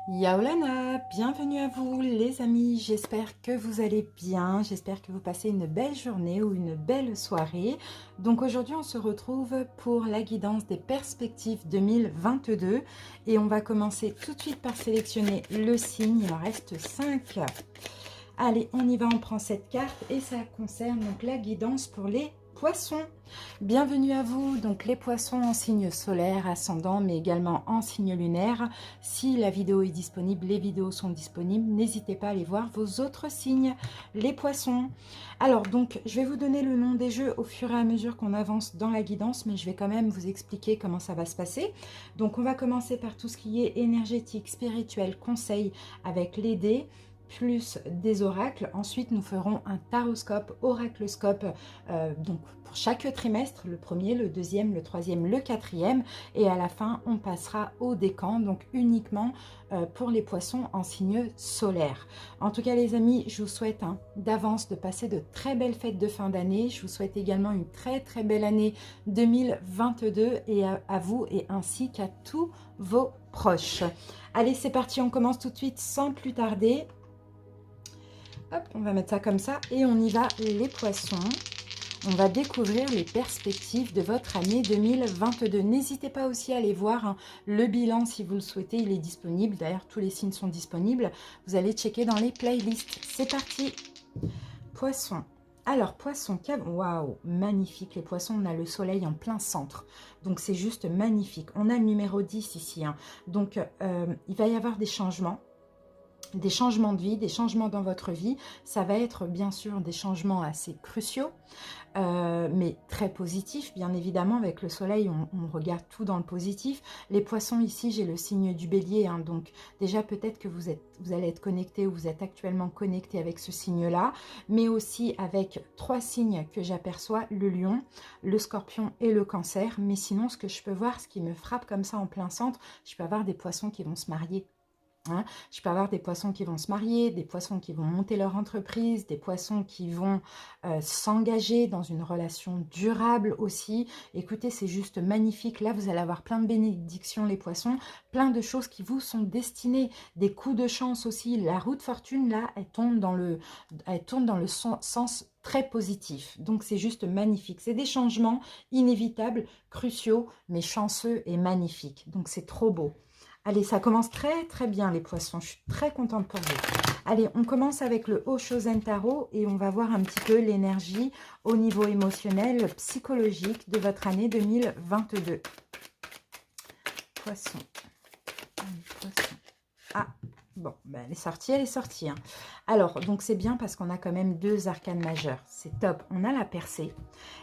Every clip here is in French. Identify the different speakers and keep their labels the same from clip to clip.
Speaker 1: Yaolana, bienvenue à vous les amis, j'espère que vous allez bien, j'espère que vous passez une belle journée ou une belle soirée. Donc aujourd'hui on se retrouve pour la guidance des perspectives 2022 et on va commencer tout de suite par sélectionner le signe, il en reste 5. Allez, on y va, on prend cette carte et ça concerne donc la guidance pour les poissons. Bienvenue à vous, donc les poissons en signe solaire, ascendant, mais également en signe lunaire. Si la vidéo est disponible, les vidéos sont disponibles, n'hésitez pas à aller voir vos autres signes, les poissons. Alors donc, je vais vous donner le nom des jeux au fur et à mesure qu'on avance dans la guidance, mais je vais quand même vous expliquer comment ça va se passer. Donc on va commencer par tout ce qui est énergétique, spirituel, conseil avec les dés, plus des oracles. Ensuite, nous ferons un taroscope, oracloscope, donc pour chaque trimestre, le premier, le deuxième, le troisième, le quatrième. Et à la fin, on passera au décan, donc uniquement pour les poissons en signe solaire. En tout cas, les amis, je vous souhaite d'avance de passer de très belles fêtes de fin d'année. Je vous souhaite également une très très belle année 2022 et à vous et ainsi qu'à tous vos proches. Allez, c'est parti, on commence tout de suite sans plus tarder. Hop, on va mettre ça comme ça et on y va les poissons. On va découvrir les perspectives de votre année 2022. N'hésitez pas aussi à aller voir le bilan si vous le souhaitez, il est disponible. D'ailleurs, tous les signes sont disponibles. Vous allez checker dans les playlists. C'est parti. Poissons. Alors, poissons, waouh, magnifique. Les poissons, on a le soleil en plein centre. Donc, c'est juste magnifique. On a le numéro 10 ici. Donc, il va y avoir des changements de vie, des changements dans votre vie. Ça va être bien sûr des changements assez cruciaux, mais très positifs. Bien évidemment, avec le soleil, on regarde tout dans le positif. Les poissons, ici, j'ai le signe du bélier. Donc déjà, peut-être que vous allez être connecté ou vous êtes actuellement connecté avec ce signe-là, mais aussi avec 3 signes que j'aperçois, le lion, le scorpion et le cancer. Mais sinon, ce que je peux voir, ce qui me frappe comme ça en plein centre, je peux avoir des poissons qui vont se marier. Je peux avoir des poissons qui vont se marier, des poissons qui vont monter leur entreprise, des poissons qui vont s'engager dans une relation durable aussi. Écoutez, c'est juste magnifique. Là, vous allez avoir plein de bénédictions, les poissons, plein de choses qui vous sont destinées, des coups de chance aussi. La roue de fortune, là, elle tourne dans le sens très positif. Donc, c'est juste magnifique. C'est des changements inévitables, cruciaux, mais chanceux et magnifiques. Donc, c'est trop beau. Allez, ça commence très très bien les poissons, je suis très contente pour vous. Allez, on commence avec le Oshozen Tarot et on va voir un petit peu l'énergie au niveau émotionnel, psychologique de votre année 2022. Poisson. Poisson. Ah, bon, ben elle est sortie. Alors, donc c'est bien parce qu'on a quand même 2 arcanes majeures, c'est top. On a la percée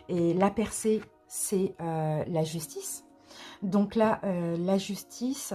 Speaker 1: et la percée, c'est la justice. Donc là, la justice...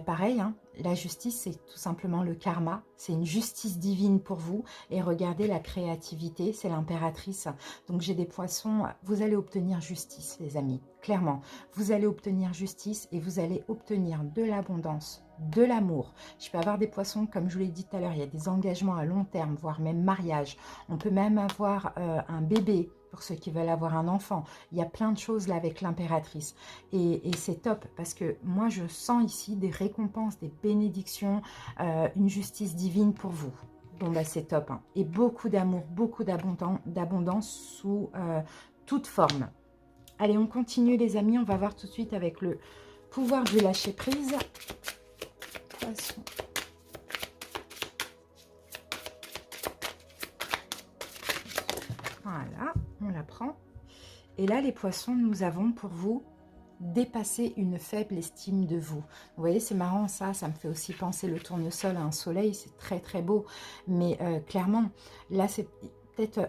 Speaker 1: pareil, la justice, c'est tout simplement le karma. C'est une justice divine pour vous. Et regardez la créativité, c'est l'impératrice. Donc j'ai des poissons, vous allez obtenir justice, les amis. Clairement, vous allez obtenir justice et vous allez obtenir de l'abondance, de l'amour. Je peux avoir des poissons, comme je vous l'ai dit tout à l'heure, il y a des engagements à long terme, voire même mariage. On peut même avoir un bébé, pour ceux qui veulent avoir un enfant. Il y a plein de choses là avec l'impératrice. Et c'est top parce que moi, je sens ici des récompenses, des bénédictions, une justice divine pour vous. Bon, bah c'est top. Et beaucoup d'amour, beaucoup d'abondance sous toute forme. Allez, on continue les amis. On va voir tout de suite avec le pouvoir du lâcher-prise. Poisson. Voilà, on la prend. Et là, les poissons, nous avons pour vous dépasser une faible estime de vous. Vous voyez, c'est marrant ça me fait aussi penser le tournesol à un soleil, c'est très très beau. Mais clairement, là, c'est peut-être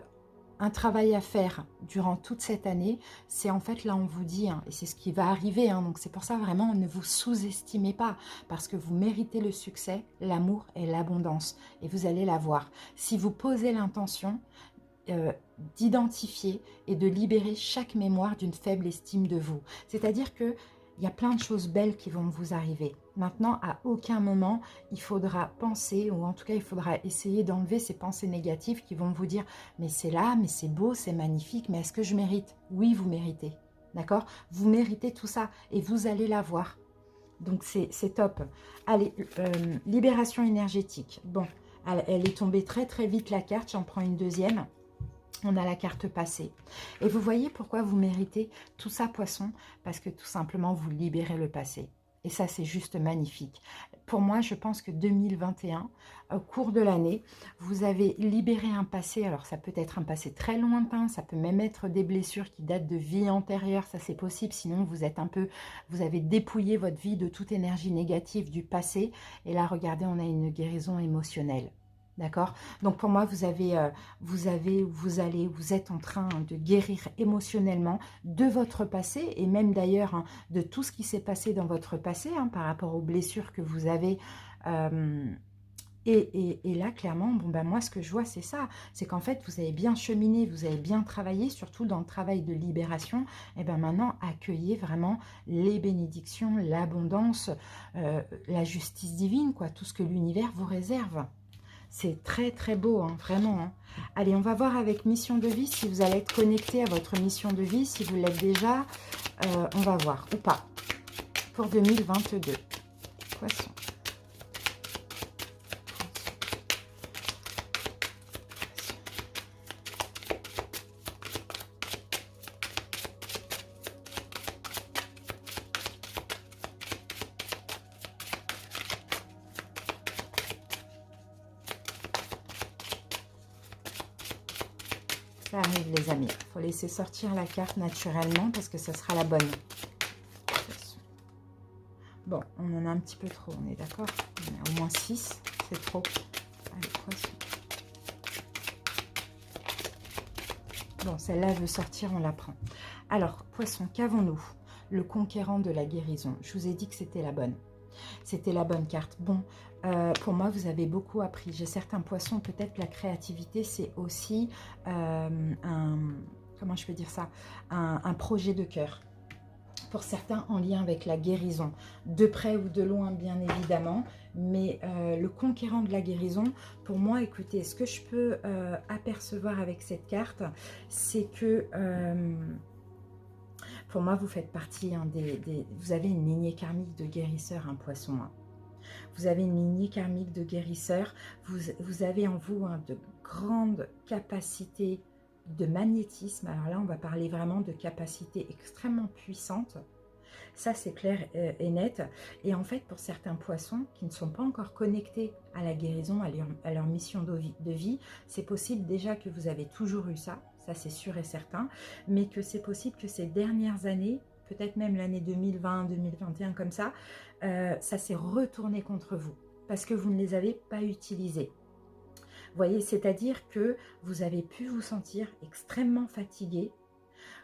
Speaker 1: un travail à faire durant toute cette année. C'est en fait, là, on vous dit, et c'est ce qui va arriver, donc c'est pour ça vraiment, ne vous sous-estimez pas, parce que vous méritez le succès, l'amour et l'abondance, et vous allez l'avoir. Si vous posez l'intention, d'identifier et de libérer chaque mémoire d'une faible estime de vous. C'est-à-dire que il y a plein de choses belles qui vont vous arriver. Maintenant, à aucun moment, il faudra penser, ou en tout cas, il faudra essayer d'enlever ces pensées négatives qui vont vous dire « mais c'est là, mais c'est beau, c'est magnifique, mais est-ce que je mérite ?» Oui, vous méritez, d'accord? Vous méritez tout ça et vous allez l'avoir. Donc, c'est top. Allez, libération énergétique. Bon, elle est tombée très, très vite, la carte. J'en prends une deuxième. On a la carte passée. Et vous voyez pourquoi vous méritez tout ça, poisson? Parce que tout simplement, vous libérez le passé. Et ça, c'est juste magnifique. Pour moi, je pense que 2021, au cours de l'année, vous avez libéré un passé. Alors, ça peut être un passé très lointain, ça peut même être des blessures qui datent de vie antérieure. Ça, c'est possible. Sinon, vous avez dépouillé votre vie de toute énergie négative du passé. Et là, regardez, on a une guérison émotionnelle. D'accord? Donc pour moi, vous êtes en train de guérir émotionnellement de votre passé et même d'ailleurs de tout ce qui s'est passé dans votre passé par rapport aux blessures que vous avez. Et là, clairement, bon, ben moi, ce que je vois, c'est ça. C'est qu'en fait, vous avez bien cheminé, vous avez bien travaillé, surtout dans le travail de libération. Et bien maintenant, accueillez vraiment les bénédictions, l'abondance, la justice divine, quoi, tout ce que l'univers vous réserve. C'est très très beau, vraiment. Allez, on va voir avec mission de vie si vous allez être connecté à votre mission de vie. Si vous l'êtes déjà, on va voir ou pas. Pour 2022. Poisson. Ça arrive les amis. Il faut laisser sortir la carte naturellement parce que ça sera la bonne. Bon, on en a un petit peu trop, on est d'accord? On a au moins 6, c'est trop. Allez, poisson. Bon, celle-là veut sortir, on la prend. Alors, poisson, qu'avons-nous? Le conquérant de la guérison. Je vous ai dit que c'était la bonne. C'était la bonne carte. Bon, pour moi, vous avez beaucoup appris. J'ai certains poissons, peut-être la créativité, c'est aussi comment je peux dire ça, un projet de cœur. Pour certains, en lien avec la guérison. De près ou de loin, bien évidemment. Mais le conquérant de la guérison, pour moi, écoutez, ce que je peux apercevoir avec cette carte, c'est que... pour moi, vous faites partie vous avez une lignée karmique de guérisseurs, un poisson. Vous avez une lignée karmique de guérisseurs. Vous avez en vous de grandes capacités de magnétisme. Alors là, on va parler vraiment de capacités extrêmement puissantes. Ça, c'est clair et net. Et en fait, pour certains poissons qui ne sont pas encore connectés à la guérison, à leur mission de vie, c'est possible déjà que vous avez toujours eu ça. Ça, c'est sûr et certain. Mais que c'est possible que ces dernières années, peut-être même l'année 2020, 2021, comme ça s'est retourné contre vous. Parce que vous ne les avez pas utilisés. Vous voyez, c'est-à-dire que vous avez pu vous sentir extrêmement fatigué.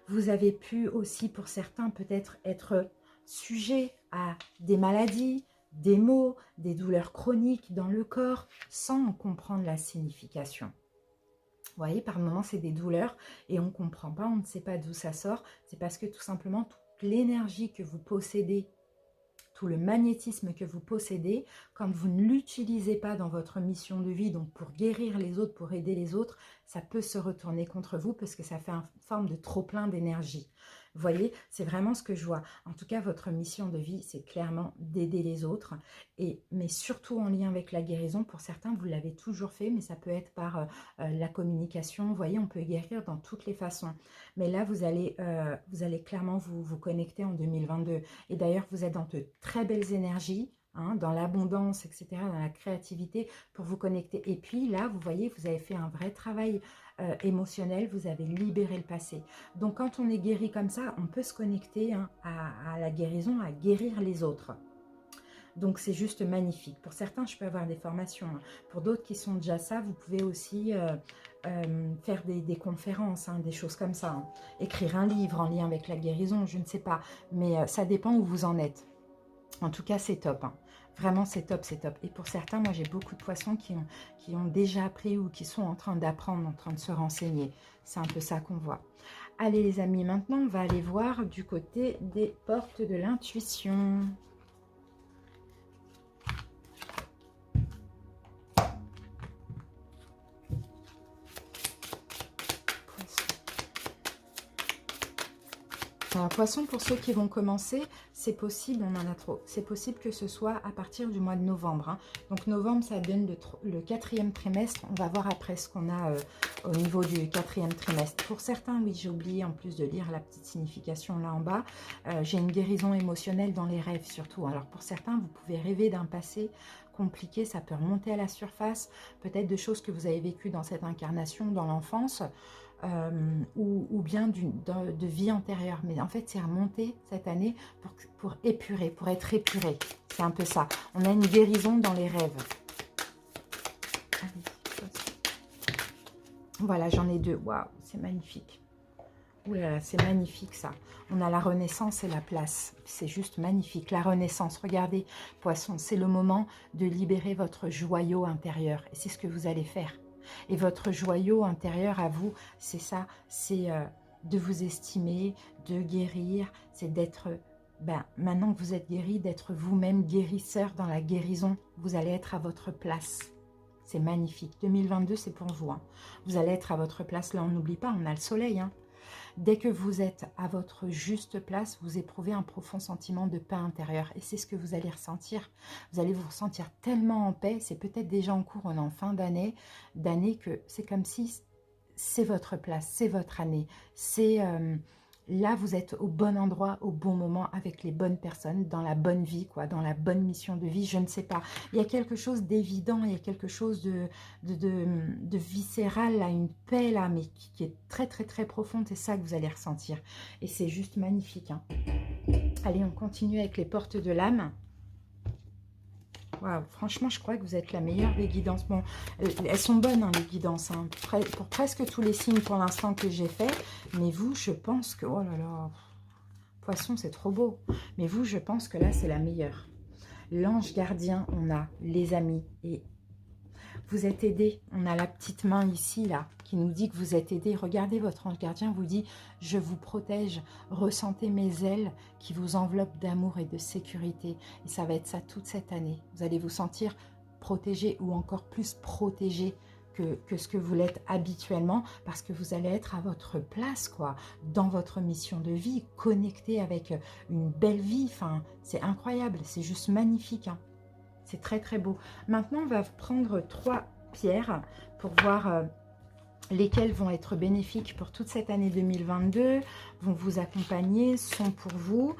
Speaker 1: Vous avez pu aussi, pour certains, peut-être être sujet à des maladies, des maux, des douleurs chroniques dans le corps, sans en comprendre la signification. Vous voyez, par moments, c'est des douleurs et on ne comprend pas, on ne sait pas d'où ça sort. C'est parce que tout simplement, toute l'énergie que vous possédez, tout le magnétisme que vous possédez, quand vous ne l'utilisez pas dans votre mission de vie, donc pour guérir les autres, pour aider les autres, ça peut se retourner contre vous parce que ça fait une forme de trop-plein d'énergie. Vous voyez, c'est vraiment ce que je vois. En tout cas, votre mission de vie, c'est clairement d'aider les autres, mais surtout en lien avec la guérison. Pour certains, vous l'avez toujours fait, mais ça peut être par la communication. Vous voyez, on peut guérir dans toutes les façons. Mais là, vous allez clairement vous connecter en 2022. Et d'ailleurs, vous êtes dans de très belles énergies, dans l'abondance, etc., dans la créativité, pour vous connecter. Et puis là, vous voyez, vous avez fait un vrai travail émotionnel, vous avez libéré le passé. Donc quand on est guéri comme ça, on peut se connecter à la guérison, à guérir les autres. Donc c'est juste magnifique. Pour certains, je peux avoir des formations. Pour d'autres qui sont déjà ça, vous pouvez aussi faire des conférences, des choses comme ça. Écrire un livre en lien avec la guérison, je ne sais pas. Mais ça dépend où vous en êtes. En tout cas, c'est top. Vraiment, c'est top, c'est top. Et pour certains, moi, j'ai beaucoup de poissons qui ont déjà appris ou qui sont en train d'apprendre, en train de se renseigner. C'est un peu ça qu'on voit. Allez, les amis, maintenant, on va aller voir du côté des portes de l'intuition. Alors, poisson, pour ceux qui vont commencer, c'est possible, on en a trop, c'est possible que ce soit à partir du mois de novembre. Hein. Donc, novembre, ça donne le 4e trimestre. On va voir après ce qu'on a au niveau du 4e trimestre. Pour certains, oui, j'ai oublié en plus de lire la petite signification là en bas. J'ai une guérison émotionnelle dans les rêves surtout. Alors, pour certains, vous pouvez rêver d'un passé compliqué, ça peut remonter à la surface. Peut-être de choses que vous avez vécues dans cette incarnation, dans l'enfance. Ou bien de vie antérieure. Mais en fait, c'est remonté cette année pour épurer, pour être épuré. C'est un peu ça. On a une guérison dans les rêves. Allez, voilà, j'en ai 2. Waouh, c'est magnifique. Ouh là là, c'est magnifique ça. On a la renaissance et la place. C'est juste magnifique. La renaissance, regardez, poisson, c'est le moment de libérer votre joyau intérieur. Et c'est ce que vous allez faire. Et votre joyau intérieur à vous, c'est ça, c'est de vous estimer, de guérir, c'est d'être, maintenant que vous êtes guéri, d'être vous-même guérisseur dans la guérison. Vous allez être à votre place. C'est magnifique. 2022, c'est pour vous. Hein. Vous allez être à votre place. Là, on n'oublie pas, on a le soleil. Hein. Dès que vous êtes à votre juste place, vous éprouvez un profond sentiment de paix intérieure. Et c'est ce que vous allez ressentir. Vous allez vous ressentir tellement en paix. C'est peut-être déjà en cours, on est en fin d'année, que c'est comme si c'est votre place, c'est votre année. C'est là, vous êtes au bon endroit, au bon moment, avec les bonnes personnes, dans la bonne vie, quoi, dans la bonne mission de vie, je ne sais pas. Il y a quelque chose d'évident, il y a quelque chose de viscéral, là, une paix, là, mais qui est très, très, très profonde. C'est ça que vous allez ressentir. Et c'est juste magnifique. Hein. Allez, on continue avec les portes de l'âme. Waouh, franchement, je crois que vous êtes la meilleure des guidances. Bon, elles sont bonnes, hein, les guidances, hein, pour presque tous les signes pour l'instant que j'ai fait. Mais vous, je pense que... Oh là là, poisson, c'est trop beau. Mais vous, je pense que là, c'est la meilleure. L'ange gardien, on a les amis. Et vous êtes aidé. On a la petite main ici, là, qui nous dit que vous êtes aidé. Regardez, votre ange gardien vous dit, je vous protège. Ressentez mes ailes qui vous enveloppent d'amour et de sécurité. Et ça va être ça toute cette année. Vous allez vous sentir protégé ou encore plus protégé que ce que vous l'êtes habituellement, parce que vous allez être à votre place, quoi, dans votre mission de vie, connecté avec une belle vie. Enfin, c'est incroyable, c'est juste magnifique, hein. C'est très très beau. Maintenant, on va prendre 3 pierres pour voir lesquelles vont être bénéfiques pour toute cette année 2022, vont vous accompagner, sont pour vous.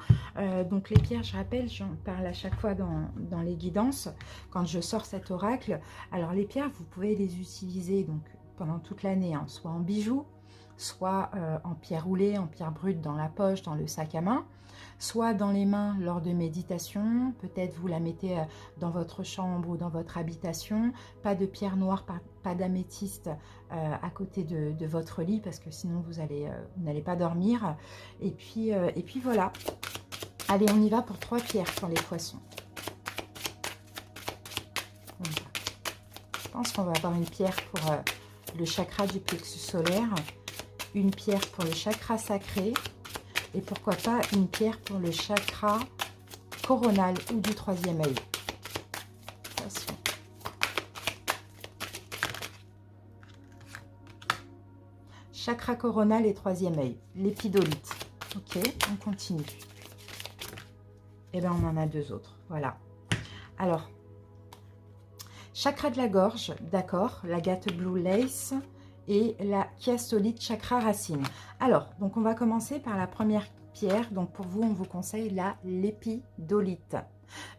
Speaker 1: Donc les pierres, je rappelle, j'en parle à chaque fois dans les guidances, quand je sors cet oracle. Alors les pierres, vous pouvez les utiliser donc pendant toute l'année, hein, soit en bijoux, soit en pierre roulée, en pierre brute dans la poche, dans le sac à main, soit dans les mains lors de méditation. Peut-être vous la mettez dans votre chambre ou dans votre habitation. Pas de pierre noire, pas d'améthyste à côté de votre lit, parce que sinon vous n'allez pas dormir. Et puis voilà. Allez, on y va pour 3 pierres pour les poissons. Je pense qu'on va avoir une pierre pour le chakra du plexus solaire, une pierre pour le chakra sacré, et pourquoi pas une pierre pour le chakra coronal ou du 3e œil. Attention. Chakra coronal et 3e œil, l'épidolite. Ok, on continue. Et bien, on en a 2 autres. Voilà. Alors, chakra de la gorge, d'accord, l'agate blue lace et la chiastolite chakra racine. Alors, donc on va commencer par la première pierre. Donc pour vous, on vous conseille l'épidolite.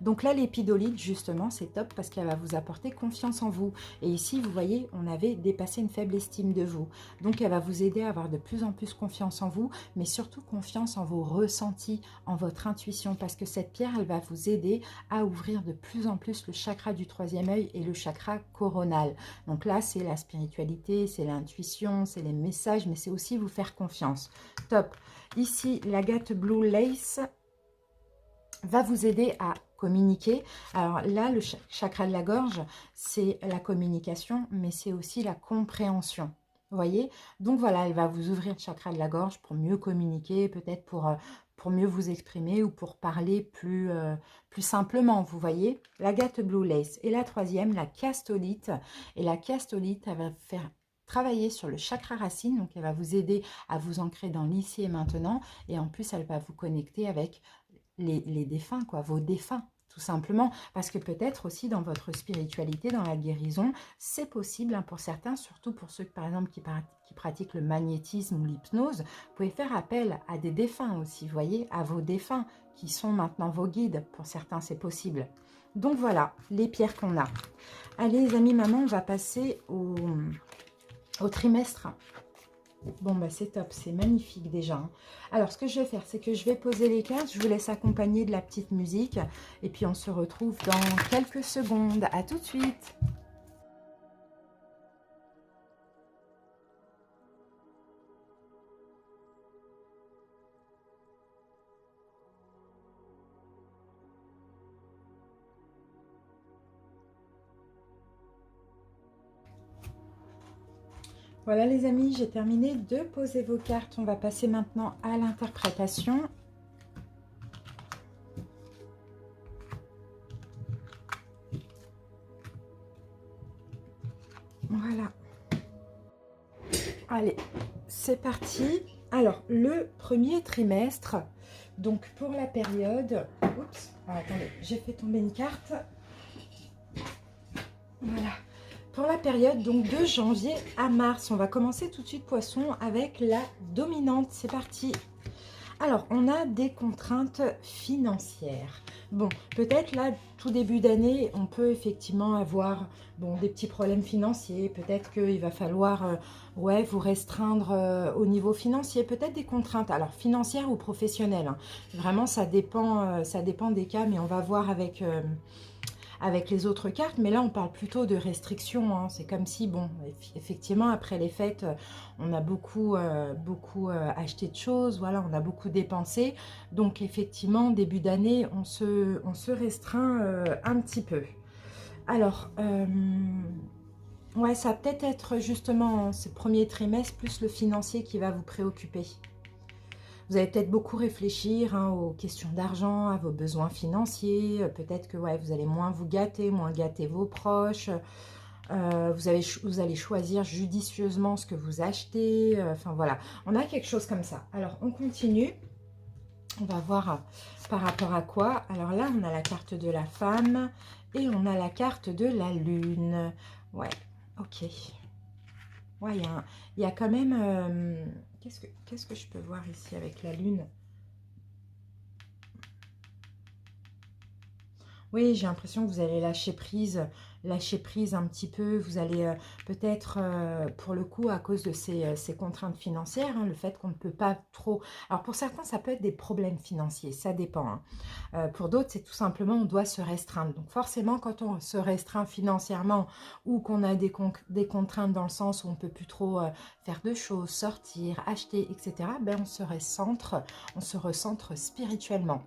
Speaker 1: Donc là, l'épidolite, justement, c'est top parce qu'elle va vous apporter confiance en vous. Et ici, vous voyez, on avait dépassé une faible estime de vous. Donc, elle va vous aider à avoir de plus en plus confiance en vous, mais surtout confiance en vos ressentis, en votre intuition, parce que cette pierre, elle va vous aider à ouvrir de plus en plus le chakra du 3e œil et le chakra coronal. Donc là, c'est la spiritualité, c'est l'intuition, c'est les messages, mais c'est aussi vous faire confiance. Top. Ici, l'agate blue lace va vous aider à communiquer. Alors là, le chakra de la gorge, c'est la communication, mais c'est aussi la compréhension. Vous voyez? Donc voilà, elle va vous ouvrir le chakra de la gorge pour mieux communiquer, peut-être pour mieux vous exprimer ou pour parler plus simplement, vous voyez? L'agate blue lace. Et la 3e, la chiastolite. Et la chiastolite, elle va faire travailler sur le chakra racine, donc elle va vous aider à vous ancrer dans l'ici et maintenant, et en plus elle va vous connecter avec les défunts, quoi, vos défunts, tout simplement, parce que peut-être aussi dans votre spiritualité, dans la guérison, c'est possible, hein, pour certains, surtout pour ceux, par exemple, qui pratiquent le magnétisme ou l'hypnose, vous pouvez faire appel à des défunts aussi, vous voyez, à vos défunts, qui sont maintenant vos guides, pour certains c'est possible. Donc voilà, les pierres qu'on a. Allez les amis, maintenant on va passer au trimestre. Bon, bah c'est top, c'est magnifique déjà, hein. Alors, ce que je vais faire, c'est que je vais poser les cartes. Je vous laisse accompagner de la petite musique. Et puis, on se retrouve dans quelques secondes. À tout de suite. Voilà les amis, j'ai terminé de poser vos cartes. On va passer maintenant à l'interprétation. Voilà. Allez, c'est parti. Alors, le premier trimestre, donc pour la période... Oups, attendez, j'ai fait tomber une carte. Voilà. Pour la période donc de janvier à mars, on va commencer tout de suite Poisson avec la dominante. C'est parti. Alors, on a des contraintes financières. Bon, peut-être là, tout début d'année, on peut effectivement avoir des petits problèmes financiers. Peut-être qu'il va falloir ouais, vous restreindre au niveau financier. Peut-être des contraintes, alors financières ou professionnelles, hein. Vraiment, ça dépend des cas, mais on va voir avec les autres cartes, mais là on parle plutôt de restrictions, hein. C'est comme si, bon, effectivement après les fêtes, on a beaucoup acheté de choses, voilà, on a beaucoup dépensé, donc effectivement début d'année on se restreint un petit peu. Alors, ouais, ça va peut-être être justement ce premier trimestre plus le financier qui va vous préoccuper. Vous allez peut-être beaucoup réfléchir, hein, aux questions d'argent, à vos besoins financiers. Peut-être que ouais, vous allez moins vous gâter, moins gâter vos proches. Vous allez choisir judicieusement ce que vous achetez. Enfin voilà, on a quelque chose comme ça. Alors on continue. On va voir par rapport à quoi. Alors là, on a la carte de la femme et on a la carte de la lune. Ouais, ok. Ouais, il y a quand même... qu'est-ce que je peux voir ici avec la lune? Oui, j'ai l'impression que vous allez lâcher prise un petit peu. Vous allez peut-être, pour le coup, à cause de ces contraintes financières, hein, le fait qu'on ne peut pas trop... Alors, pour certains, ça peut être des problèmes financiers, ça dépend, hein. Pour d'autres, c'est tout simplement, on doit se restreindre. Donc, forcément, quand on se restreint financièrement ou qu'on a des contraintes dans le sens où on ne peut plus trop faire de choses, sortir, acheter, etc., ben, on se recentre spirituellement.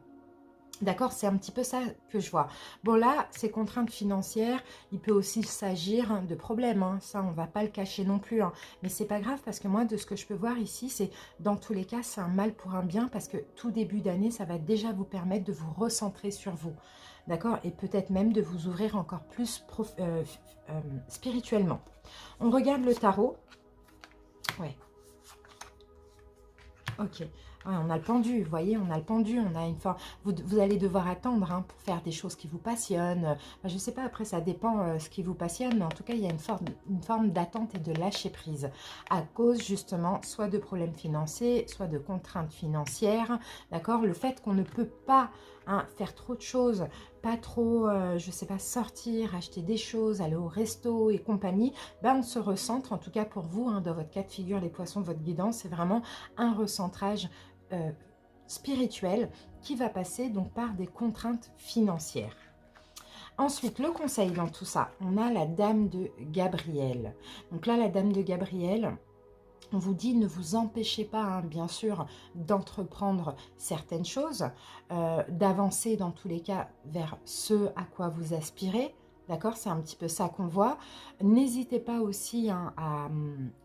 Speaker 1: D'accord, c'est un petit peu ça que je vois. Bon là, ces contraintes financières, il peut aussi s'agir, hein, de problèmes, hein. Ça, on ne va pas le cacher non plus, hein. Mais c'est pas grave parce que moi, de ce que je peux voir ici, c'est dans tous les cas, c'est un mal pour un bien parce que tout début d'année, ça va déjà vous permettre de vous recentrer sur vous. D'accord, et peut-être même de vous ouvrir encore plus spirituellement. On regarde le tarot. Ouais. Ok. Ouais, on a le pendu, vous voyez, on a le pendu, on a une forme... Vous allez devoir attendre, hein, pour faire des choses qui vous passionnent. Enfin, je ne sais pas, après ça dépend ce qui vous passionne, mais en tout cas, il y a une forme d'attente et de lâcher prise à cause justement soit de problèmes financiers, soit de contraintes financières, d'accord. Le fait qu'on ne peut pas, hein, faire trop de choses, pas trop, je ne sais pas, sortir, acheter des choses, aller au resto et compagnie, ben on se recentre, en tout cas pour vous, hein, dans votre cas de figure, les poissons, votre guidance, c'est vraiment un recentrage spirituel qui va passer donc par des contraintes financières. Ensuite, le conseil dans tout ça, on a la dame de Gabriel. Donc là, la dame de Gabriel, on vous dit ne vous empêchez pas, hein, bien sûr, d'entreprendre certaines choses, d'avancer dans tous les cas vers ce à quoi vous aspirez, D'accord, c'est un petit peu ça qu'on voit. N'hésitez pas aussi hein,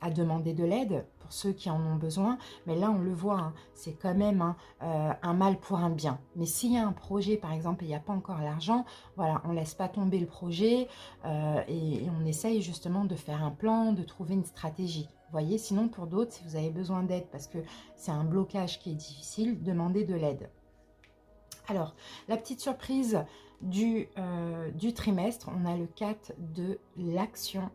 Speaker 1: à demander de l'aide pour ceux qui en ont besoin. Mais là, on le voit, hein, c'est quand même hein, un mal pour un bien. Mais s'il y a un projet, par exemple, et il n'y a pas encore l'argent, voilà, on ne laisse pas tomber le projet et on essaye justement de faire un plan, de trouver une stratégie. Vous voyez, sinon pour d'autres, si vous avez besoin d'aide parce que c'est un blocage qui est difficile, demandez de l'aide. Alors, la petite surprise du trimestre, on a le 4 de l'action.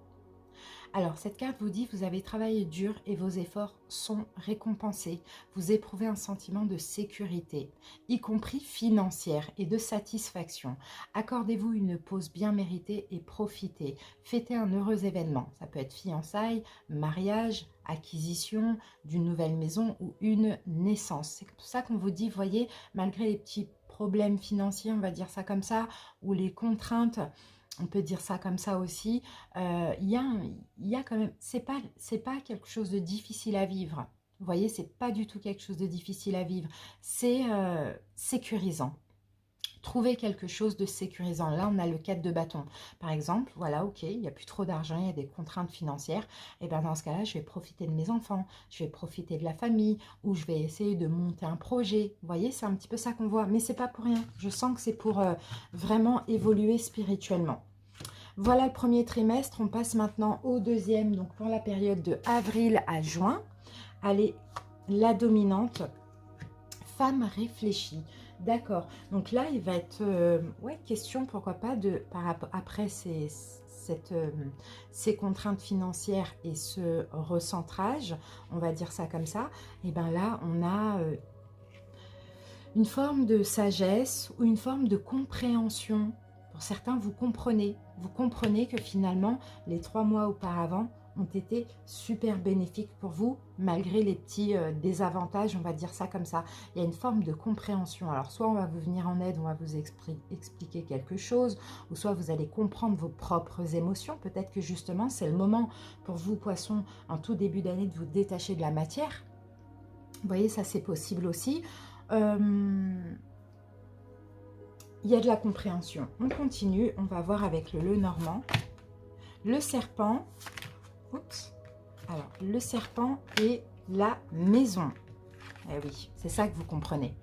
Speaker 1: Alors, cette carte vous dit, vous avez travaillé dur et vos efforts sont récompensés. Vous éprouvez un sentiment de sécurité, y compris financière et de satisfaction. Accordez-vous une pause bien méritée et profitez. Fêtez un heureux événement. Ça peut être fiançailles, mariage, acquisition d'une nouvelle maison ou une naissance. C'est pour ça qu'on vous dit, voyez, malgré les petits problèmes financiers, on va dire ça comme ça, ou les contraintes, on peut dire ça comme ça aussi, il y a quand même, c'est pas quelque chose de difficile à vivre. Vous voyez, c'est pas du tout quelque chose de difficile à vivre. C'est sécurisant. Trouver quelque chose de sécurisant. Là, on a le 4 de bâton. Par exemple, voilà, ok, il n'y a plus trop d'argent, il y a des contraintes financières. Et bien dans ce cas-là, je vais profiter de mes enfants, je vais profiter de la famille, ou je vais essayer de monter un projet. Vous voyez, c'est un petit peu ça qu'on voit. Mais c'est pas pour rien. Je sens que c'est pour vraiment évoluer spirituellement. Voilà le premier trimestre. On passe maintenant au deuxième, donc pour la période de avril à juin. Allez, la dominante, femme réfléchie. D'accord. Donc là, il va être ouais, question, pourquoi pas, après ces contraintes financières et ce recentrage, on va dire ça comme ça, et bien là, on a une forme de sagesse ou une forme de compréhension. Pour certains, vous comprenez que finalement, les 3 mois auparavant ont été super bénéfiques pour vous, malgré les petits désavantages, on va dire ça comme ça. Il y a une forme de compréhension. Alors, soit on va vous venir en aide, on va vous expliquer quelque chose, ou soit vous allez comprendre vos propres émotions. Peut-être que justement, c'est le moment pour vous, poissons, en tout début d'année, de vous détacher de la matière. Vous voyez, ça c'est possible aussi. Il y a de la compréhension. On continue, on va voir avec le Lenormand. Le serpent, oups, alors le serpent et la maison. Eh oui, c'est ça que vous comprenez.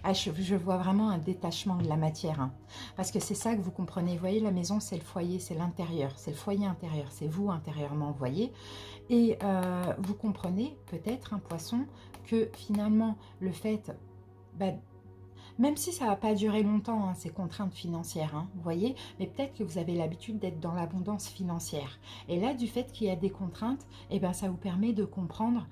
Speaker 1: Ah, je vois vraiment un détachement de la matière, hein, parce que c'est ça que vous comprenez. Vous voyez, la maison, c'est le foyer, c'est l'intérieur, c'est le foyer intérieur, c'est vous intérieurement, vous voyez. Et vous comprenez peut-être, un poisson, que finalement, le fait... bah, même si ça ne va pas durer longtemps, hein, ces contraintes financières, hein, vous voyez, mais peut-être que vous avez l'habitude d'être dans l'abondance financière. Et là, du fait qu'il y a des contraintes, eh ben, ça vous permet de comprendre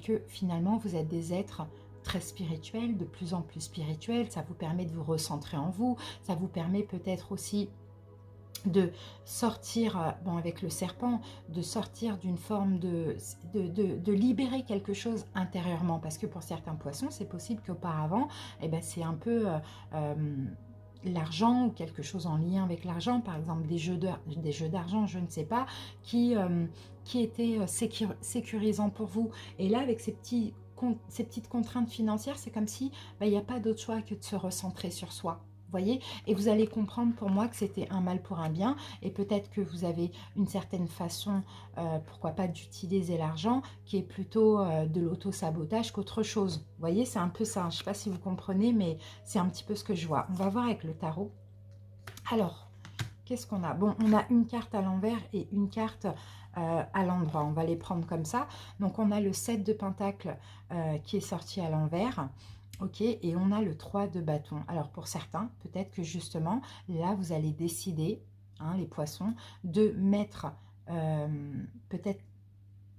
Speaker 1: que finalement, vous êtes des êtres très spirituels, de plus en plus spirituels. Ça vous permet de vous recentrer en vous. Ça vous permet peut-être aussi de sortir, bon avec le serpent, de sortir d'une forme de libérer quelque chose intérieurement, parce que pour certains poissons, c'est possible qu'auparavant, eh ben, c'est un peu l'argent ou quelque chose en lien avec l'argent, par exemple des jeux d'argent, je ne sais pas, qui étaient sécurisants pour vous. Et là, avec ces petites contraintes financières, c'est comme si il n'y a pas d'autre choix que de se recentrer sur soi. Vous voyez, et vous allez comprendre pour moi que c'était un mal pour un bien, et peut-être que vous avez une certaine façon, pourquoi pas, d'utiliser l'argent qui est plutôt de l'auto-sabotage qu'autre chose. Vous voyez, c'est un peu ça. Je ne sais pas si vous comprenez, mais c'est un petit peu ce que je vois. On va voir avec le tarot. Alors, qu'est-ce qu'on a? Bon, on a une carte à l'envers et une carte à l'endroit. On va les prendre comme ça. Donc, on a le 7 de Pentacle qui est sorti à l'envers. Ok, et on a le 3 de bâton. Alors pour certains, peut-être que justement, là, vous allez décider, hein, les poissons, de mettre peut-être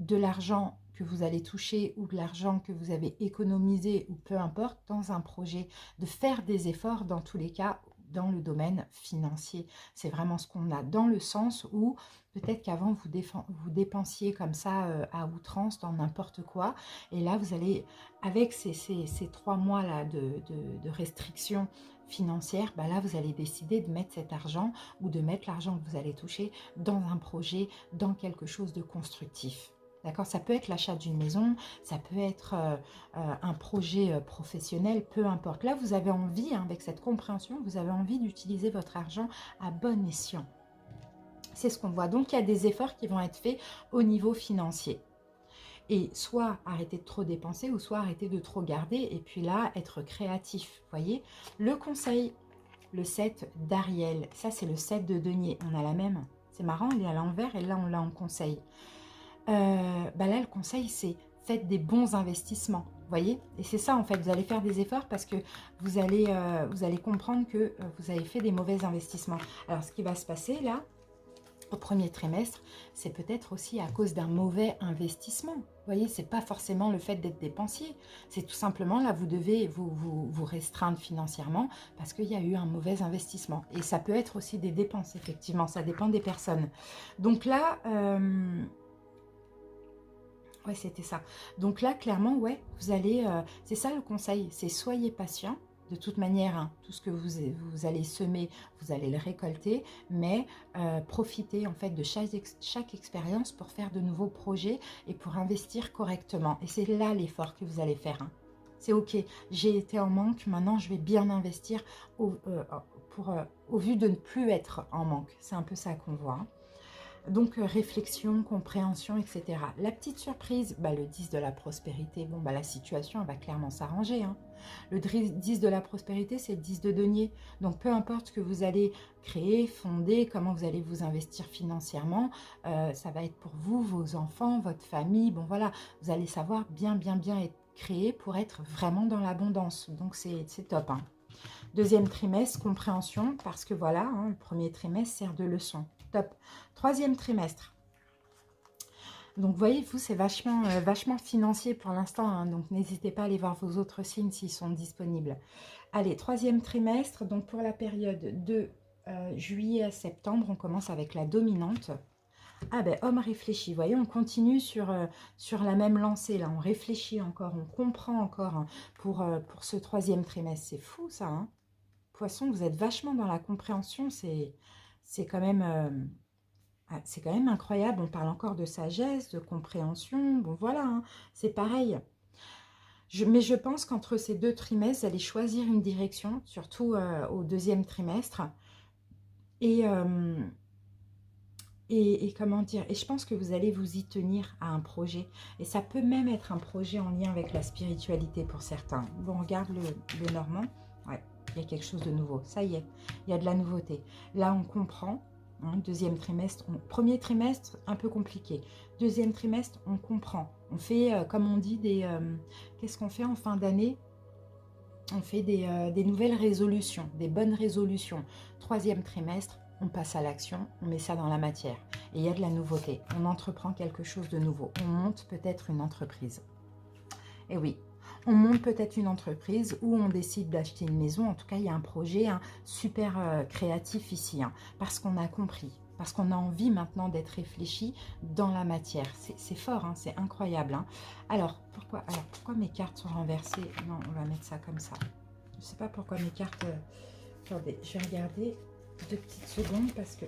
Speaker 1: de l'argent que vous allez toucher ou de l'argent que vous avez économisé ou peu importe dans un projet, de faire des efforts dans tous les cas dans le domaine financier. C'est vraiment ce qu'on a dans le sens où peut-être qu'avant vous dépensiez comme ça à outrance dans n'importe quoi, et là vous allez, avec ces 3 mois là de restrictions financières, là vous allez décider de mettre cet argent ou de mettre l'argent que vous allez toucher dans un projet, dans quelque chose de constructif. D'accord, ça peut être l'achat d'une maison, ça peut être un projet professionnel, peu importe. Là, vous avez envie, hein, avec cette compréhension, vous avez envie d'utiliser votre argent à bon escient. C'est ce qu'on voit. Donc, il y a des efforts qui vont être faits au niveau financier. Et soit arrêter de trop dépenser ou soit arrêter de trop garder. Et puis là, être créatif. Vous voyez, le conseil, le 7 d'Ariel. Ça, c'est le 7 de denier. On a la même. C'est marrant, il est à l'envers et là, on l'a en conseil. Là, le conseil, c'est faites des bons investissements. Vous voyez? Et c'est ça, en fait. Vous allez faire des efforts parce que vous allez comprendre que vous avez fait des mauvais investissements. Alors, ce qui va se passer là, au premier trimestre, c'est peut-être aussi à cause d'un mauvais investissement. Vous voyez, c'est pas forcément le fait d'être dépensier. C'est tout simplement, là, vous devez vous restreindre financièrement parce qu'il y a eu un mauvais investissement. Et ça peut être aussi des dépenses, effectivement. Ça dépend des personnes. Donc là... ouais, c'était ça. Donc là, clairement, ouais, vous allez... c'est ça le conseil, c'est soyez patient. De toute manière, hein, tout ce que vous allez semer, vous allez le récolter. Mais profitez en fait de chaque expérience pour faire de nouveaux projets et pour investir correctement. Et c'est là l'effort que vous allez faire. Hein. C'est ok, j'ai été en manque, maintenant je vais bien investir au vu de ne plus être en manque. C'est un peu ça qu'on voit. Hein. Donc, réflexion, compréhension, etc. La petite surprise, le 10 de la prospérité, bon, la situation, elle va clairement s'arranger. Hein. Le 10 de la prospérité, c'est le 10 de denier. Donc, peu importe ce que vous allez créer, fonder, comment vous allez vous investir financièrement, ça va être pour vous, vos enfants, votre famille. Bon, voilà, vous allez savoir bien être créé pour être vraiment dans l'abondance. Donc, c'est top. Hein. Deuxième trimestre, compréhension, parce que voilà, hein, le premier trimestre sert de leçon. Top. Troisième trimestre. Donc, vous voyez, vous, c'est vachement financier pour l'instant. Hein, donc, n'hésitez pas à aller voir vos autres signes s'ils sont disponibles. Allez, troisième trimestre. Donc, pour la période de juillet à septembre, on commence avec la dominante. Ah ben, homme réfléchi. Vous voyez, on continue sur la même lancée. Là, on réfléchit encore, on comprend encore hein, pour ce troisième trimestre. C'est fou, ça. Hein. Poisson, vous êtes vachement dans la compréhension. C'est quand même... c'est quand même incroyable, on parle encore de sagesse, de compréhension, bon voilà, hein, c'est pareil. Mais je pense qu'entre ces deux trimestres, vous allez choisir une direction, surtout au deuxième trimestre. Et comment dire, et je pense que vous allez vous y tenir à un projet. Et ça peut même être un projet en lien avec la spiritualité pour certains. Bon, on regarde le Normand, ouais, il y a quelque chose de nouveau, ça y est, il y a de la nouveauté. Là, on comprend. Hein, deuxième trimestre, premier trimestre, un peu compliqué. Deuxième trimestre, on comprend. On fait, comme on dit, qu'est-ce qu'on fait en fin d'année? On fait des nouvelles résolutions, des bonnes résolutions. Troisième trimestre, on passe à l'action, on met ça dans la matière. Et il y a de la nouveauté. On entreprend quelque chose de nouveau. On monte peut-être une entreprise. Et oui, on monte peut-être une entreprise ou on décide d'acheter une maison. En tout cas, il y a un projet super créatif ici, hein, parce qu'on a compris, parce qu'on a envie maintenant d'être réfléchi dans la matière. C'est fort, hein, c'est incroyable. Hein. Alors, pourquoi mes cartes sont renversées? Non, on va mettre ça comme ça. Je ne sais pas pourquoi mes cartes... Attendez, je vais regarder 2 petites secondes parce que...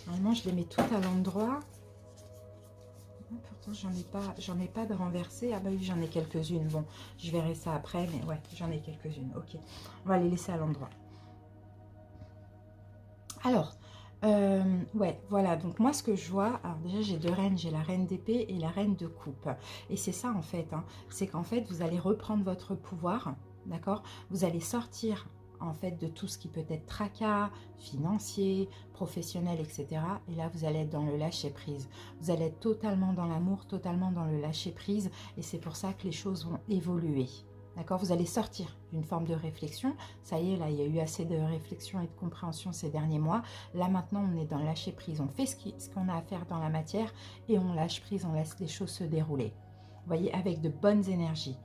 Speaker 1: Normalement, je les mets toutes à l'endroit. Pourtant, j'en ai pas de renversées. Ah bah oui, j'en ai quelques-unes. Bon, je verrai ça après, mais ouais, j'en ai quelques-unes. Ok, on va les laisser à l'endroit. Alors, ouais, voilà. Donc, moi, ce que je vois... Alors, déjà, j'ai 2 reines. J'ai la reine d'épée et la reine de coupe. Et c'est ça, en fait. Hein, c'est qu'en fait, vous allez reprendre votre pouvoir. D'accord? Vous allez sortir... en fait, de tout ce qui peut être tracas, financier, professionnel, etc. Et là, vous allez être dans le lâcher-prise. Vous allez être totalement dans l'amour, totalement dans le lâcher-prise. Et c'est pour ça que les choses vont évoluer. D'accord? Vous allez sortir d'une forme de réflexion. Ça y est, là, il y a eu assez de réflexion et de compréhension ces derniers mois. Là, maintenant, on est dans le lâcher-prise. On fait ce qu'on a à faire dans la matière et on lâche prise, on laisse les choses se dérouler. Vous voyez, avec de bonnes énergies.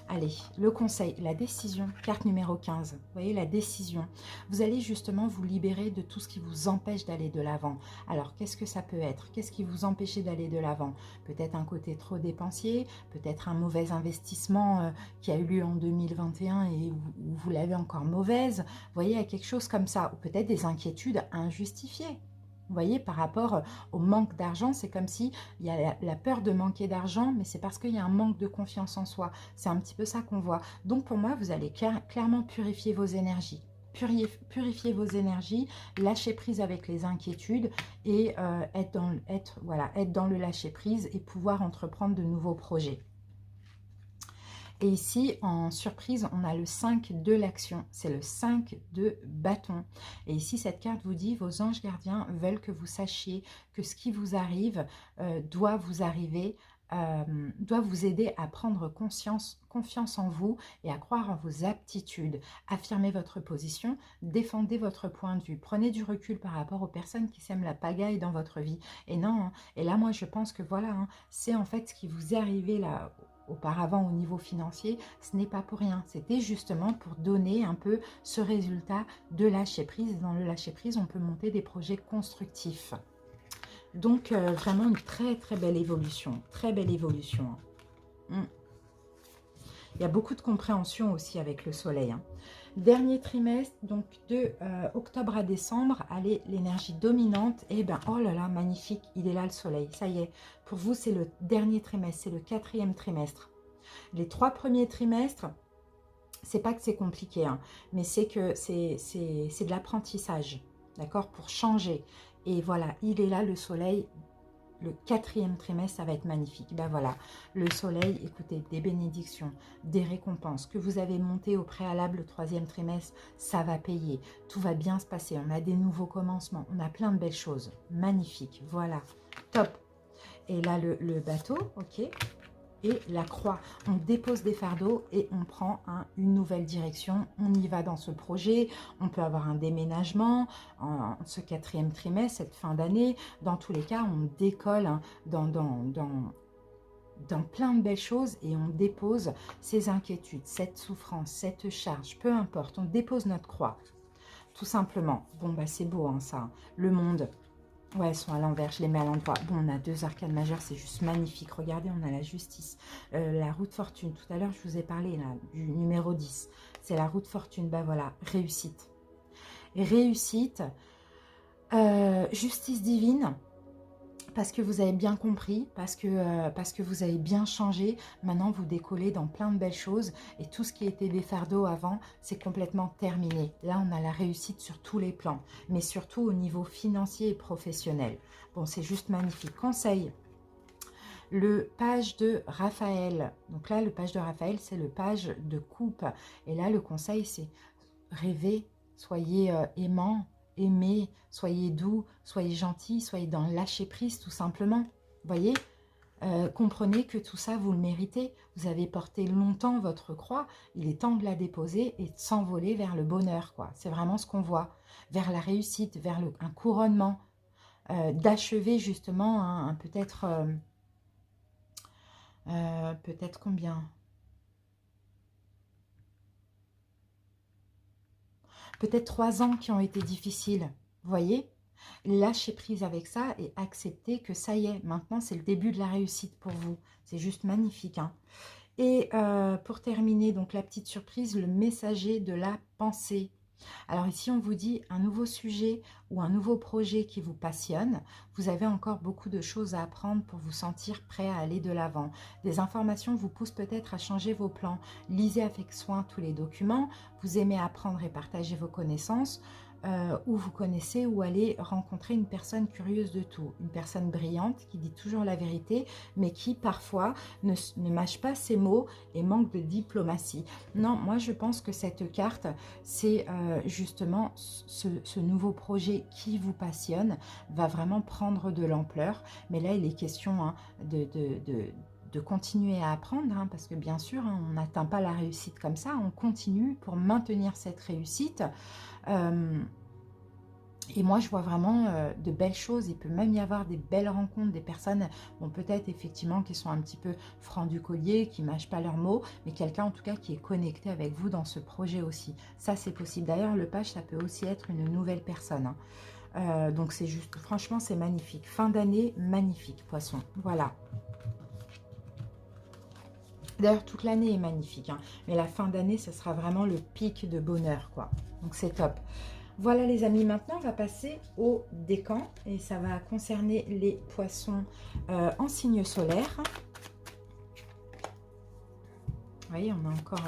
Speaker 1: Allez, le conseil, la décision, carte numéro 15. Vous voyez, la décision. Vous allez justement vous libérer de tout ce qui vous empêche d'aller de l'avant. Alors, qu'est-ce que ça peut être? Qu'est-ce qui vous empêche d'aller de l'avant? Peut-être un côté trop dépensier, peut-être un mauvais investissement qui a eu lieu en 2021 et où vous l'avez encore mauvaise. Vous voyez, il y a quelque chose comme ça. Ou peut-être des inquiétudes injustifiées. Vous voyez, par rapport au manque d'argent, c'est comme si il y a la peur de manquer d'argent, mais c'est parce qu'il y a un manque de confiance en soi. C'est un petit peu ça qu'on voit. Donc pour moi, vous allez clairement purifier vos énergies. purifier vos énergies, lâcher prise avec les inquiétudes et être dans le lâcher prise et pouvoir entreprendre de nouveaux projets. Et ici, en surprise, on a le 5 de l'action. C'est le 5 de bâton. Et ici, cette carte vous dit, vos anges gardiens veulent que vous sachiez que ce qui vous arrive doit vous arriver, doit vous aider à prendre confiance en vous et à croire en vos aptitudes. Affirmez votre position, défendez votre point de vue. Prenez du recul par rapport aux personnes qui sèment la pagaille dans votre vie. Et non, hein, et là, moi, je pense que voilà, hein, c'est en fait ce qui vous est arrivé là auparavant au niveau financier, ce n'est pas pour rien. C'était justement pour donner un peu ce résultat de lâcher prise. Dans le lâcher prise, on peut monter des projets constructifs. Donc, vraiment une très très belle évolution. Très belle évolution. Hein. Il y a beaucoup de compréhension aussi avec le soleil. Hein. Dernier trimestre, donc de octobre à décembre, allez, l'énergie dominante, et ben oh là là, magnifique, il est là le soleil, ça y est. Pour vous, c'est le dernier trimestre, c'est le 4e trimestre. Les 3 premiers trimestres, c'est pas que c'est compliqué, hein, mais c'est que c'est de l'apprentissage, d'accord, pour changer. Et voilà, il est là le soleil. Le 4e trimestre, ça va être magnifique. Ben voilà, le soleil, écoutez, des bénédictions, des récompenses que vous avez montées au préalable le 3e trimestre, ça va payer. Tout va bien se passer. On a des nouveaux commencements. On a plein de belles choses. Magnifique. Voilà. Top. Et là, le bateau, ok. Et la croix. On dépose des fardeaux et on prend une nouvelle direction. On y va dans ce projet. On peut avoir un déménagement en ce 4e trimestre, cette fin d'année. Dans tous les cas, on décolle hein, dans plein de belles choses et on dépose ces inquiétudes, cette souffrance, cette charge, peu importe. On dépose notre croix, tout simplement. Bon, bah c'est beau hein, ça. Le monde. Ouais, elles sont à l'envers, je les mets à l'endroit. Bon, on a 2 arcanes majeures, c'est juste magnifique. Regardez, on a la justice, la roue de fortune. Tout à l'heure, je vous ai parlé là, du numéro 10. C'est la roue de fortune. Ben voilà, réussite. Réussite, justice divine, parce que vous avez bien compris, parce que vous avez bien changé. Maintenant, vous décollez dans plein de belles choses. Et tout ce qui était des fardeaux avant, c'est complètement terminé. Là, on a la réussite sur tous les plans. Mais surtout au niveau financier et professionnel. Bon, c'est juste magnifique. Conseil. Le page de Raphaël. Donc là, le page de Raphaël, c'est le page de coupe. Et là, le conseil, c'est rêver, soyez aimant. Aimez, soyez doux, soyez gentil, soyez dans le lâcher prise tout simplement. Voyez, comprenez que tout ça vous le méritez. Vous avez porté longtemps votre croix, il est temps de la déposer et de s'envoler vers le bonheur, quoi. C'est vraiment ce qu'on voit, vers la réussite, vers un couronnement, d'achever justement peut-être combien ? Peut-être 3 ans qui ont été difficiles, vous voyez. Lâchez prise avec ça et acceptez que ça y est, maintenant c'est le début de la réussite pour vous. C'est juste magnifique. Hein. Et pour terminer, donc la petite surprise, le messager de la pensée. Alors ici, on vous dit un nouveau sujet ou un nouveau projet qui vous passionne. Vous avez encore beaucoup de choses à apprendre pour vous sentir prêt à aller de l'avant. Des informations vous poussent peut-être à changer vos plans. Lisez avec soin tous les documents. Vous aimez apprendre et partager vos connaissances. Ou vous connaissez ou allez rencontrer une personne curieuse de tout, une personne brillante qui dit toujours la vérité, mais qui parfois ne mâche pas ses mots et manque de diplomatie. Non, moi je pense que cette carte, c'est justement ce nouveau projet qui vous passionne, va vraiment prendre de l'ampleur, mais là il est question hein, de continuer à apprendre, hein, parce que bien sûr, hein, on n'atteint pas la réussite comme ça, on continue pour maintenir cette réussite. Et moi, je vois vraiment de belles choses. Il peut même y avoir des belles rencontres, des personnes, bon, peut-être effectivement qui sont un petit peu francs du collier, qui ne mâchent pas leurs mots, mais quelqu'un en tout cas qui est connecté avec vous dans ce projet aussi. Ça, c'est possible. D'ailleurs, le page, ça peut aussi être une nouvelle personne. Hein. Donc, c'est juste, franchement, c'est magnifique. Fin d'année, magnifique, poisson. Voilà. D'ailleurs, toute l'année est magnifique, hein, mais la fin d'année, ce sera vraiment le pic de bonheur, quoi. Donc, c'est top. Voilà, les amis. Maintenant, on va passer au décan et ça va concerner les poissons en signe solaire. Vous voyez, on a encore,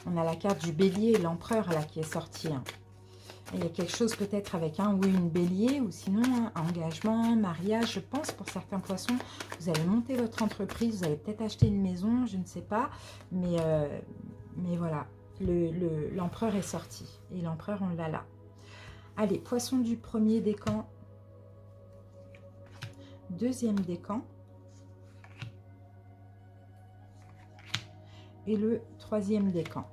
Speaker 1: on a la carte du bélier, l'empereur là qui est sorti. Hein. Il y a quelque chose peut-être avec un ou une bélier, ou sinon un engagement, mariage. Je pense pour certains poissons, vous allez monter votre entreprise, vous allez peut-être acheter une maison, je ne sais pas. Mais voilà, l'empereur est sorti. Et l'empereur, on l'a là. Allez, poisson du premier décan, deuxième décan. Et le troisième décan.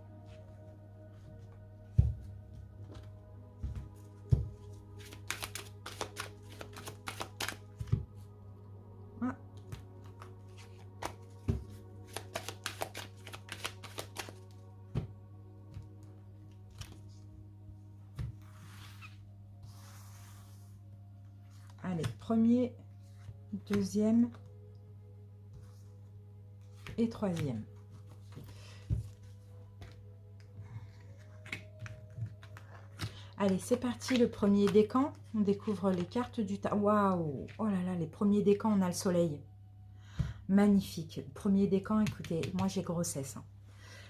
Speaker 1: Ah. Allez, premier, deuxième et troisième. Allez, c'est parti, le premier décan. On découvre les cartes du tarot. Waouh! Oh là là, les premiers décans, on a le soleil. Magnifique. Premier décan, écoutez, moi j'ai grossesse. Hein.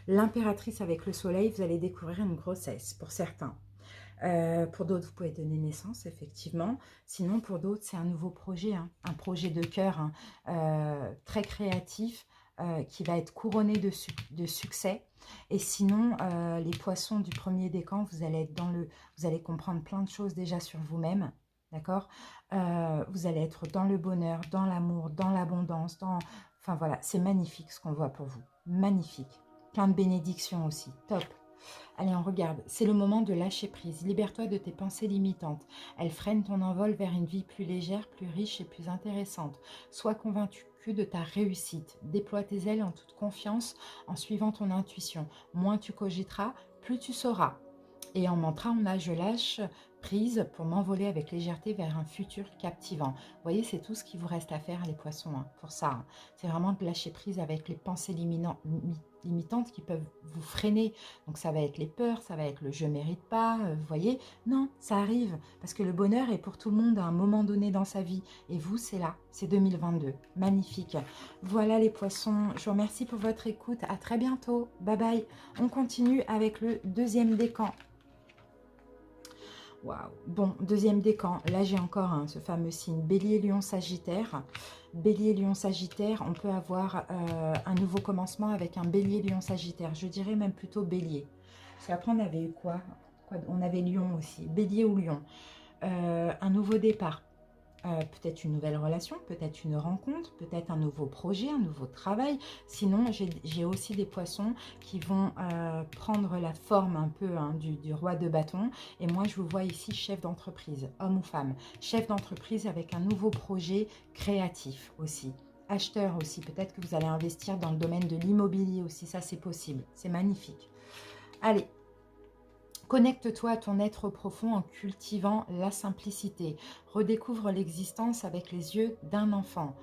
Speaker 1: L'impératrice avec le soleil, vous allez découvrir une grossesse pour certains. Pour d'autres, vous pouvez donner naissance, effectivement. Sinon, pour d'autres, c'est un nouveau projet, hein, un projet de cœur hein, très créatif qui va être couronné de succès. Et sinon, les poissons du premier décan, vous allez être vous allez comprendre plein de choses déjà sur vous-même, d'accord. Vous allez être dans le bonheur, dans l'amour, dans l'abondance, enfin voilà, c'est magnifique ce qu'on voit pour vous, magnifique. Plein de bénédictions aussi, top. Allez, on regarde. C'est le moment de lâcher prise. Libère-toi de tes pensées limitantes. Elles freinent ton envol vers une vie plus légère, plus riche et plus intéressante. Sois convaincu de ta réussite. Déploie tes ailes en toute confiance en suivant ton intuition. Moins tu cogiteras, plus tu sauras. Et en mantra, on a « Je lâche prise pour m'envoler avec légèreté vers un futur captivant ». Vous voyez, c'est tout ce qui vous reste à faire, les poissons, hein, pour ça. Hein. C'est vraiment de lâcher prise avec les pensées limitantes qui peuvent vous freiner. Donc, ça va être les peurs, ça va être le « je ne mérite pas ». Vous voyez, non, ça arrive. Parce que le bonheur est pour tout le monde à un moment donné dans sa vie. Et vous, c'est là, c'est 2022. Magnifique. Voilà les poissons. Je vous remercie pour votre écoute. À très bientôt. Bye bye. On continue avec le deuxième décan. Waouh. Bon, deuxième décan, là j'ai encore hein, ce fameux signe Bélier, Lion, Sagittaire. Bélier, Lion, Sagittaire, on peut avoir un nouveau commencement avec un Bélier, Lion, Sagittaire. Je dirais même plutôt Bélier. Parce qu'après on avait eu quoi? On avait Lion aussi, Bélier ou Lion. Un nouveau départ. Peut-être une nouvelle relation, peut-être une rencontre, peut-être un nouveau projet, un nouveau travail. Sinon, j'ai aussi des poissons qui vont prendre la forme un peu hein, du roi de bâton. Et moi, je vous vois ici chef d'entreprise, homme ou femme. Chef d'entreprise avec un nouveau projet créatif aussi. Acheteur aussi, peut-être que vous allez investir dans le domaine de l'immobilier aussi. Ça, c'est possible. C'est magnifique. Allez. Connecte-toi à ton être profond en cultivant la simplicité. Redécouvre l'existence avec les yeux d'un enfant.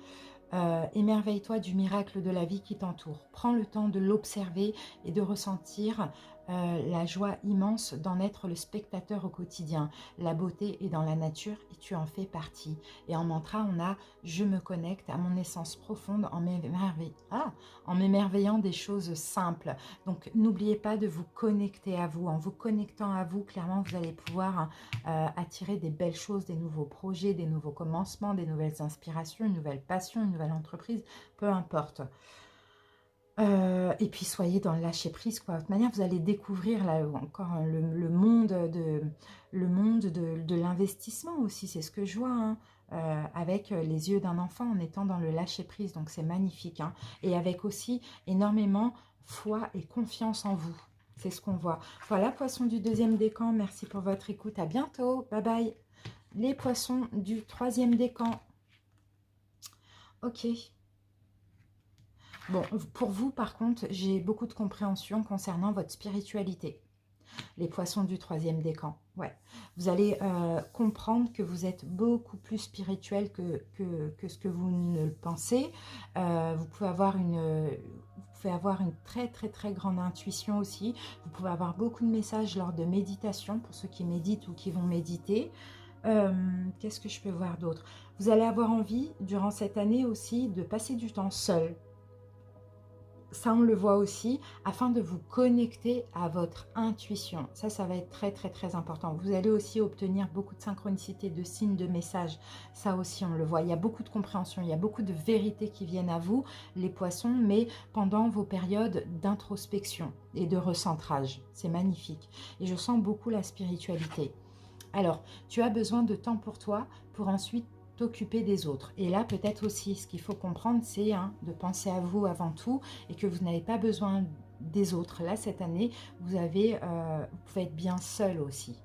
Speaker 1: Émerveille-toi du miracle de la vie qui t'entoure. Prends le temps de l'observer et de ressentir la joie immense d'en être le spectateur au quotidien. La beauté est dans la nature et tu en fais partie. Et en mantra, on a « Je me connecte à mon essence profonde en m'émerveillant des choses simples ». Donc, n'oubliez pas de vous connecter à vous. En vous connectant à vous, clairement, vous allez pouvoir attirer des belles choses, des nouveaux projets, des nouveaux commencements, des nouvelles inspirations, une nouvelle passion, une nouvelle entreprise, peu importe. Et puis soyez dans le lâcher prise quoi. De toute manière vous allez découvrir là encore le monde de l'investissement aussi, c'est ce que je vois hein, avec les yeux d'un enfant en étant dans le lâcher prise, donc c'est magnifique hein. Et avec aussi énormément foi et confiance en vous, c'est ce qu'on voit. Voilà poissons du deuxième décan, merci pour votre écoute, à bientôt, bye bye. Les poissons du troisième décan, ok. Bon, pour vous, par contre, j'ai beaucoup de compréhension concernant votre spiritualité. Les poissons du troisième décan, ouais. Vous allez comprendre que vous êtes beaucoup plus spirituel que ce que vous ne le pensez. Vous pouvez avoir une très très très grande intuition aussi. Vous pouvez avoir beaucoup de messages lors de méditation, pour ceux qui méditent ou qui vont méditer. Qu'est-ce que je peux voir d'autre? Vous allez avoir envie, durant cette année aussi, de passer du temps seul. ça, on le voit aussi, afin de vous connecter à votre intuition. Ça va être très, très, très important. Vous allez aussi obtenir beaucoup de synchronicité, de signes, de messages. Ça aussi, on le voit. Il y a beaucoup de compréhension, il y a beaucoup de vérités qui viennent à vous, les poissons, mais pendant vos périodes d'introspection et de recentrage. C'est magnifique. Et je sens beaucoup la spiritualité. Alors, tu as besoin de temps pour toi, pour ensuite t'occuper des autres. Et là, peut-être aussi, ce qu'il faut comprendre, c'est de penser à vous avant tout et que vous n'avez pas besoin des autres. Là, cette année, vous pouvez être bien seul aussi.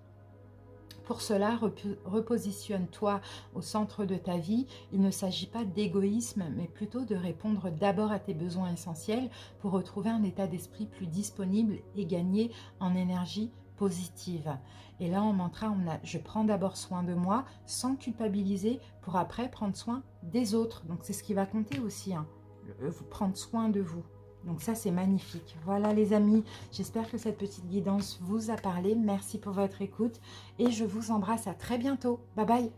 Speaker 1: Pour cela, repositionne-toi au centre de ta vie. Il ne s'agit pas d'égoïsme, mais plutôt de répondre d'abord à tes besoins essentiels pour retrouver un état d'esprit plus disponible et gagner en énergie positive. Et là, en mantra, je prends d'abord soin de moi sans culpabiliser pour après prendre soin des autres. Donc, c'est ce qui va compter aussi, prendre soin de vous. Donc ça, c'est magnifique. Voilà les amis, j'espère que cette petite guidance vous a parlé. Merci pour votre écoute et je vous embrasse à très bientôt. Bye bye.